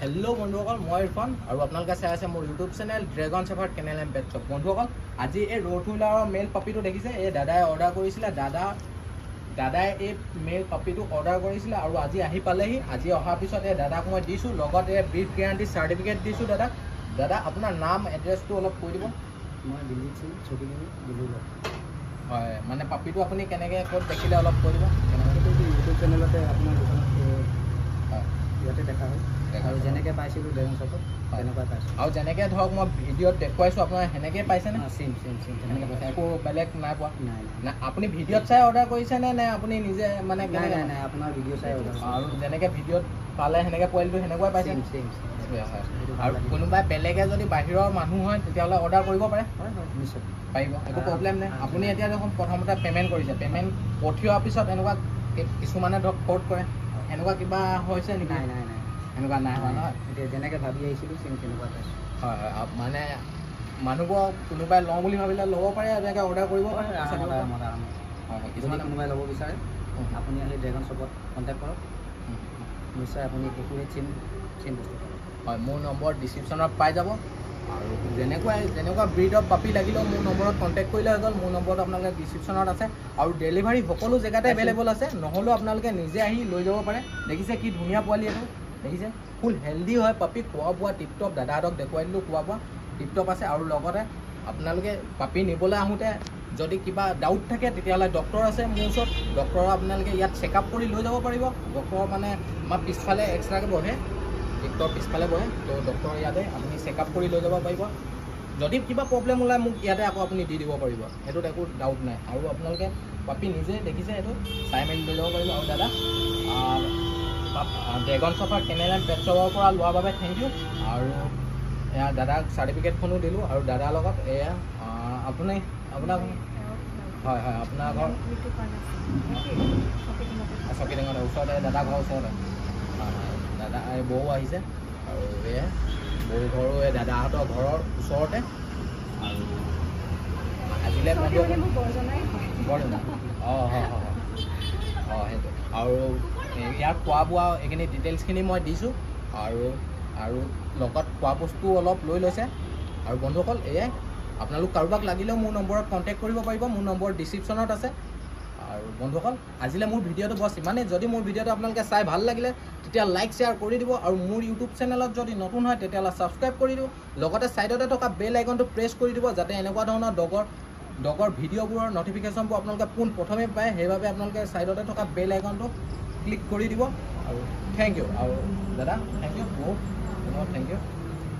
Hello बंधुসকল मैं इरफान और आपलोक चाই আছে मोर YouTube channel Dragon Shepherd Kennel and Pet Shop. बंधुসকল আজি এই ৰ'ডহুইলাৰৰ মেল পাপিটো দেখিছে এই দাদাই অৰ্ডাৰ কৰিছিলে দাদাই এই মেল পাপিটো অৰ্ডাৰ কৰিছিলে আৰু আজি আহি পালেহি। আজি অহাৰ পিছত এই দাদাক মই দিছোঁ লগত এই ব্ৰিড গ্যাৰান্টি সাৰ্টিফিকেট দিছোঁ। দাদা আপোনাৰ নাম এড্ৰেছটো অলপ কৈ দিব। মই দিল্লীত দিল্লী হয় মানে পাপিটো আপুনি কেনেকৈ ক'ত দেখিলে অলপ কৈ দিব। ইউটিউব চেনেলতে আপোনাৰ দোকানত হয় ইয়াতে দেখা হয় আৰু যেনেকৈ পাইছিলোঁ ড্ৰেগন শ্বপত তেনেকুৱাই পাইছোঁ আৰু যেনেকৈ ধৰক মই ভিডিঅ'ত দেখুৱাইছোঁ আপোনাৰ সেনেকৈ পাইছেনে? চেম তেনেকৈ পাইছে একো বেলেগ নাই পোৱা? নাই না আপুনি ভিডিঅ'ত চাই অৰ্ডাৰ কৰিছেনে নে আপুনি নিজে মানে নাই আপোনাৰ ভিডিঅ' চাই অৰ্ডাৰ আৰু যেনেকৈ ভিডিঅ'ত পালে সেনেকৈ পোৱালিটো সেনেকুৱাই পাইছে? চেম আৰু কোনোবাই বেলেগে যদি বাহিৰৰ মানুহ হয় তেতিয়াহ'লে অৰ্ডাৰ কৰিব পাৰে? হয় নিশ্চয় পাৰিব, একো প্ৰব্লেম নাই। আপুনি এতিয়া দেখোন প্ৰথমতে পে'মেণ্ট কৰিছে, পে'মেণ্ট পঠিওৱাৰ পিছত এনেকুৱা কিছুমানে ধৰক ফৰ্ট কৰে, এনেকুৱা কিবা হৈছে নেকি? নাই এনেকুৱা নাই হোৱা নহয়? এতিয়া যেনেকৈ ভাবি আহিছিলোঁ চেম তেনেকুৱা পাইছোঁ। হয় মানে মানুহবোৰক কোনোবাই লওঁ বুলি ভাবিলে ল'ব পাৰে, এনেকৈ অৰ্ডাৰ কৰিব পাৰে। হয় কিছুমানে কোনোবাই ল'ব বিচাৰে আপুনি আহি ড্ৰেগন শ্বপত কণ্টেক্ট কৰক, নিশ্চয় আপুনি একুৰেট চেম বস্তু পাব। হয় মোৰ নম্বৰ ডিছক্ৰিপশ্যনত পাই যাব আৰু যেনেকুৱা ব্ৰিড অফ পাপি লাগিলেও মোৰ নম্বৰত কণ্টেক্ট কৰিলে হৈ গ'ল। মোৰ নম্বৰটো আপোনালোকে ডিছক্ৰিপশ্যনত আছে আৰু ডেলিভাৰী সকলো জেগাতে এভেইলেবল আছে। নহ'লেও আপোনালোকে নিজে আহি লৈ যাব পাৰে। দেখিছে কি ধুনীয়া পোৱালি এইটো, দেখিছে ফুল হেল্ডি হয় পাপি, খোৱা বোৱা টিপটপ। দাদাহঁতক দেখুৱাই দিলোঁ খোৱা বোৱা টিপটপ আছে। আৰু লগতে আপোনালোকে পাপি নিবলৈ আহোঁতে যদি কিবা ডাউট থাকে তেতিয়াহ'লে ডক্টৰ আছে মোৰ ওচৰত, ডক্টৰৰ আপোনালোকে ইয়াত চেকআপ কৰি লৈ যাব পাৰিব। ডক্টৰ মানে আমাৰ পিছফালে এক্সট্ৰাকৈ বহে, টিপটপ পিছফালে বহে, তো ডক্টৰ ইয়াতে আপুনি চেকআপ কৰি লৈ যাব পাৰিব। যদি কিবা প্ৰব্লেম ওলায় মোক ইয়াতে আকৌ আপুনি দি দিব পাৰিব, সেইটোত একো ডাউট নাই। আৰু আপোনালোকে পাপি নিজে দেখিছে এইটো চাই মেলি লৈ যাব পাৰিব। আৰু দাদা ড্ৰেগন শ্বপাৰ কেনেল এণ্ড পেট শ্বপৰ পৰা লোৱাৰ বাবে থেংক ইউ। আৰু এয়া দাদাক চাৰ্টিফিকেটখনো দিলোঁ। আৰু দাদাৰ লগত এয়া আপোনাৰ হয় আপোনাৰ ঘৰ চকীডিঙতে ওচৰতে, দাদা ঘৰৰ ওচৰতে। দাদা এই বৌ আহিছে আৰু এয়া বৌ ঘৰো এই দাদাহঁতৰ ঘৰৰ ওচৰতে। আৰু আজিলৈ বৰজনা সেইটো আৰু ইয়াৰ খোৱা বোৱা এইখিনি ডিটেইলছখিনি মই দিছোঁ আৰু লগত খোৱা বস্তু অলপ লৈ লৈছে। আৰু বন্ধুসকল এয়াই, আপোনালোক কাৰোবাক লাগিলেও মোৰ নম্বৰত কণ্টেক্ট কৰিব পাৰিব, মোৰ নম্বৰ ডিছক্ৰিপশ্যনত আছে। আৰু বন্ধুসকল আজিলৈ মোৰ ভিডিঅ'টো বছ ইমানেই। যদি মোৰ ভিডিঅ'টো আপোনালোকে চাই ভাল লাগিলে তেতিয়া লাইক শ্বেয়াৰ কৰি দিব। আৰু মোৰ ইউটিউব চেনেলত যদি নতুন হয় তেতিয়াহ'লে ছাবস্ক্ৰাইব কৰি দিব। লগতে ছাইডতে থকা বেল আইকনটো প্ৰেছ কৰি দিব যাতে এনেকুৱা ধৰণৰ ডগৰ ভিডিঅ'বোৰৰ ন'টিফিকেশ্যনবোৰ আপোনালোকে পোনপ্ৰথমে পায়। সেইবাবে আপোনালোকে ছাইডতে থকা বেল আইকনটো ক্লিক কৰি দিব। আৰু থেংক ইউ। আৰু দাদা থেংক ইউ, বহুত ধন্যবাদ, থেংক ইউ।